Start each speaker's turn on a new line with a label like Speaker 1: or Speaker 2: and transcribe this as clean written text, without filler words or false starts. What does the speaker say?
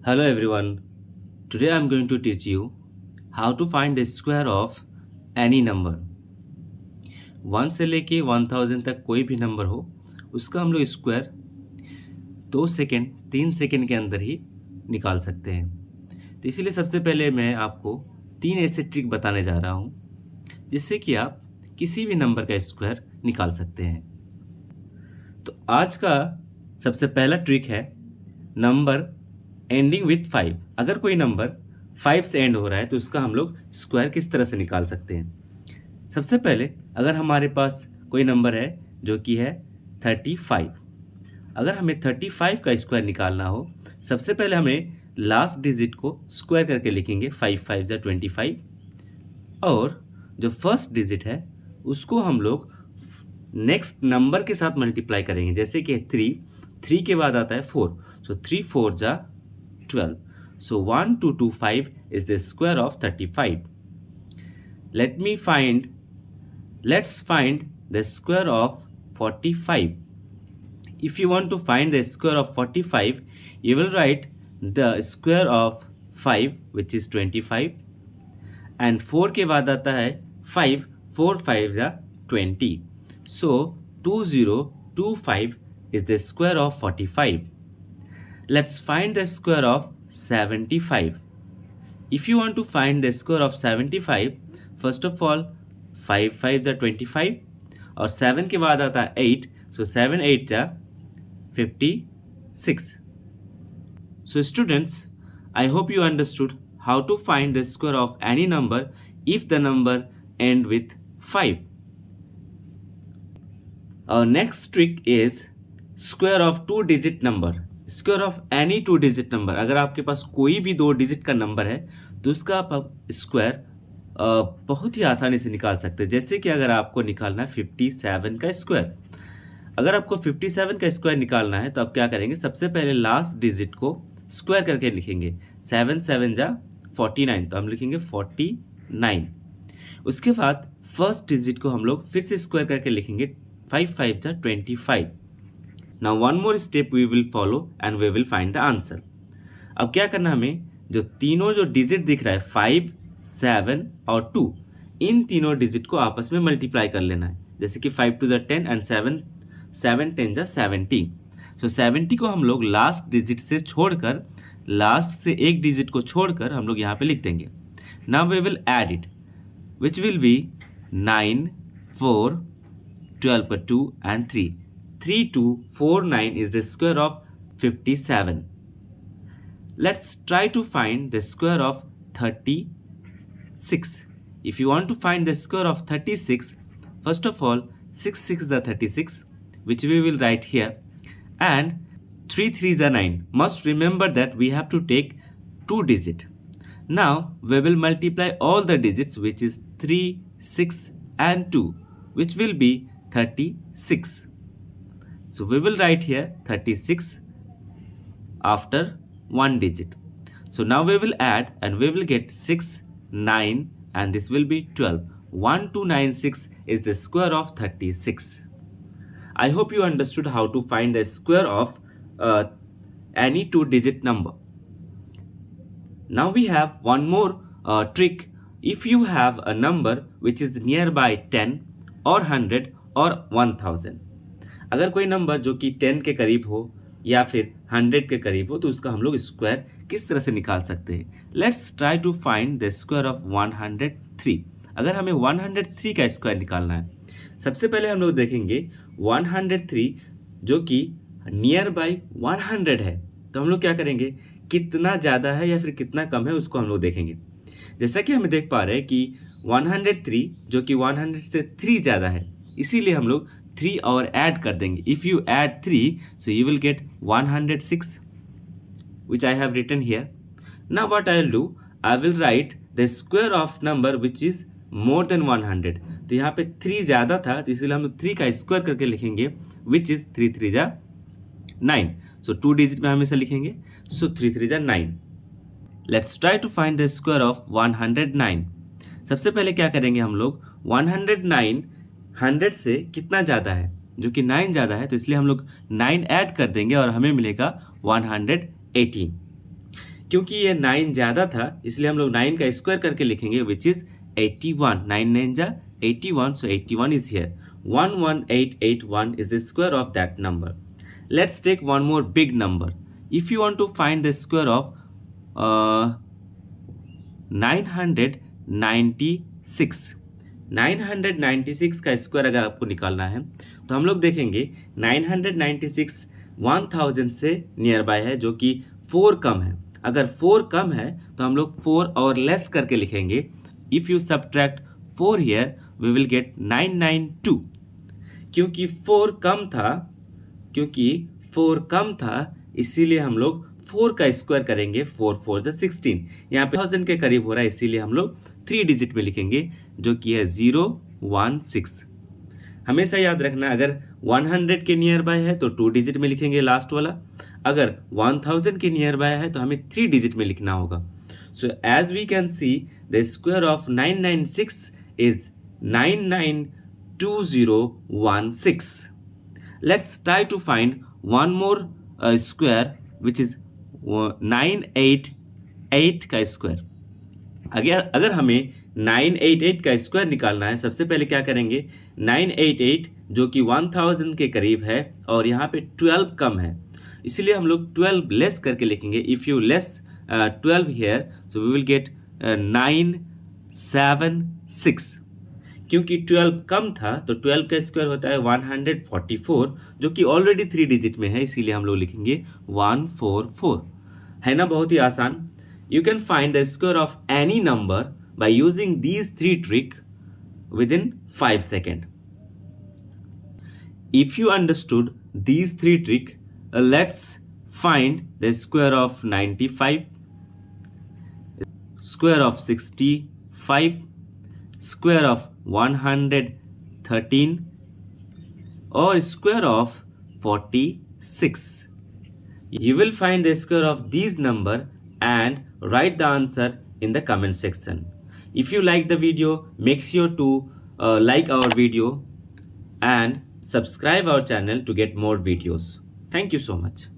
Speaker 1: Hello everyone. Today I'm going to teach you how to find the square of any number. 1 से लेके 1000 तक कोई भी number हो उसका हम लोग स्क्वायर 2 सेकेंड 3 सेकेंड के अंदर ही निकाल सकते हैं। तो इसीलिए सबसे पहले मैं आपको 3 ऐसे ट्रिक बताने जा रहा हूँ जिससे कि आप किसी भी नंबर का स्क्वायर निकाल सकते हैं। तो आज का सबसे पहला ट्रिक है नंबर एंडिंग विथ 5। अगर कोई नंबर 5 से एंड हो रहा है तो उसका हम लोग स्क्वायर किस तरह से निकाल सकते हैं। सबसे पहले अगर हमारे पास कोई नंबर है जो कि है 35, अगर हमें 35 का स्क्वायर निकालना हो सबसे पहले हमें लास्ट डिजिट को स्क्वायर करके लिखेंगे 5 5 जा 25 और जो फर्स्ट डिजिट है उसको हम लोग नेक्स्ट नंबर के साथ मल्टीप्लाई करेंगे। जैसे कि 3 के बाद आता है 4, सो 3 4 जा 12. So 1225 is the square of 35. Let's find the square of 45. If you want to find the square of 45, you will write the square of 5 which is 25 and 4 के बाद आता है 5, 4 5 जा 20. So 2025 is the square of 45. Let's find the square of 75. If you want to find the square of 75, first of all 5 5 जा 25 और 7 के बाद आता है 8, so 7 8 जा 56. So students, I hope you understood how to find the square of any number if the number end with 5. Our next trick is square of 2-digit number. Square of any 2-digit number. अगर आपके पास कोई भी 2 digit का number है तो उसका आप square बहुत ही आसानी से निकाल सकते हैं। जैसे कि अगर आपको निकालना है 57 का स्क्वायर, अगर आपको 57 का स्क्वायर निकालना है तो आप क्या करेंगे, सबसे पहले लास्ट डिजिट को स्क्वायर करके लिखेंगे। 7 7 जा 49, तो हम लिखेंगे 49। उसके बाद फर्स्ट डिजिट को हम लोग फिर से स्क्वायर करके लिखेंगे 5 5 जा 25। Now one more step we will follow and we will find the answer. अब क्या करना हमें, जो तीनों जो डिजिट दिख रहा है 5 7 और 2, इन तीनों डिजिट को आपस में मल्टीप्लाई कर लेना है। जैसे कि 5 2 जा 10 एंड 7 10 जा 70। सो 70 को हम लोग लास्ट डिजिट से छोड़कर, लास्ट से एक डिजिट को छोड़कर हम लोग यहाँ पे लिख देंगे। Now we will add it which will be 9 4 12 पर 2 and 3। 3249 is the square of 57. Let's try to find the square of 36. If you want to find the square of 36, first of all 6 6 is 36, which we will write here, and 3 3 is 9. Must remember that we have to take 2 digit. Now we will multiply all the digits, which is 3 6 and 2, which will be 36. So we will write here 36 after one digit. So now we will add and we will get 6 9 and this will be 12. 1296 is the square of 36. I hope you understood how to find the square of any 2-digit number. Now we have one more trick. If you have a number which is nearby 10 or 100 or 1000, अगर कोई number जो कि 10 के करीब हो या फिर 100 के करीब हो तो उसका हम लोग स्क्वायर किस तरह से निकाल सकते हैं। Let's try to find the square of 103। अगर हमें 103 का स्क्वायर निकालना है, सबसे पहले हम लोग देखेंगे 103 जो कि नियर बाई 100 है, तो हम लोग क्या करेंगे, कितना ज़्यादा है या फिर कितना कम है उसको हम लोग देखेंगे। जैसा कि हम देख पा रहे हैं कि 103 जो कि 100 से 3 ज़्यादा है, इसीलिए हम लोग 3 और ऐड कर देंगे। If you add 3, so you will get 106, which I have written here. Now what I will do, I will write the square of number which is more than 100. तो यहाँ पे 3 ज़्यादा था तो इसलिए हम लोग 3 का स्क्वायर करके लिखेंगे, which is 3 3 जा 9. So 2 डिजिट में हमेशा लिखेंगे, so 3 3 जा 9. Let's try to find the square of 109. सबसे पहले क्या करेंगे हम लोग, 109 100 से कितना ज़्यादा है, जो कि 9 ज़्यादा है, तो इसलिए हम लोग 9 ऐड कर देंगे और हमें मिलेगा 118. क्योंकि ये 9 ज़्यादा था इसलिए हम लोग 9 का स्क्वायर करके लिखेंगे विच इज़ 81. 9 9 जा 81, so 81 is here. 11881 is the square of that number. Let's take one more big number. If you want to find the square of 996, 996 का स्क्वायर अगर आपको निकालना है तो हम लोग देखेंगे 996 1000 से नियर बाय है, जो कि 4 कम है. अगर 4 कम है तो हम लोग 4 और लेस करके लिखेंगे. If you subtract 4 here we will get 992. क्योंकि 4 कम था इसीलिए हम लोग 4 का स्क्वायर करेंगे. 4 4 जा 16. यहाँ पे 1000 के करीब हो रहा है इसीलिए हम लोग 3 डिजिट में लिखेंगे जो कि है 016. हमेशा याद रखना अगर 100 के नियर बाय है तो 2 डिजिट में लिखेंगे लास्ट वाला. अगर 1000 के नियर बाय है तो हमें 3 डिजिट में लिखना होगा. So as we can see the square of 996 is 992016. Let's try to find one more square which is 988 का स्क्वायर. अगर हमें 988 का स्क्वायर निकालना है सबसे पहले क्या करेंगे, 988 जो कि 1000 के करीब है और यहाँ पे 12 कम है इसलिए हम लोग 12 लेस करके लिखेंगे. If you less 12 here so we will get 976. क्योंकि 12 कम था तो 12 का स्क्वायर होता है 144 जो कि ऑलरेडी 3 डिजिट में है इसीलिए हम लोग लिखेंगे 144. है ना बहुत ही आसान. You can find the square of any number by using these 3 trick with in 5 second. If you understood these 3 trick let's find the square of 95, square of 65, square of 113 or square of 46. You will find the square of these number and write the answer in the comment section. If you like the video, make sure to like our video and subscribe our channel to get more videos. Thank you so much.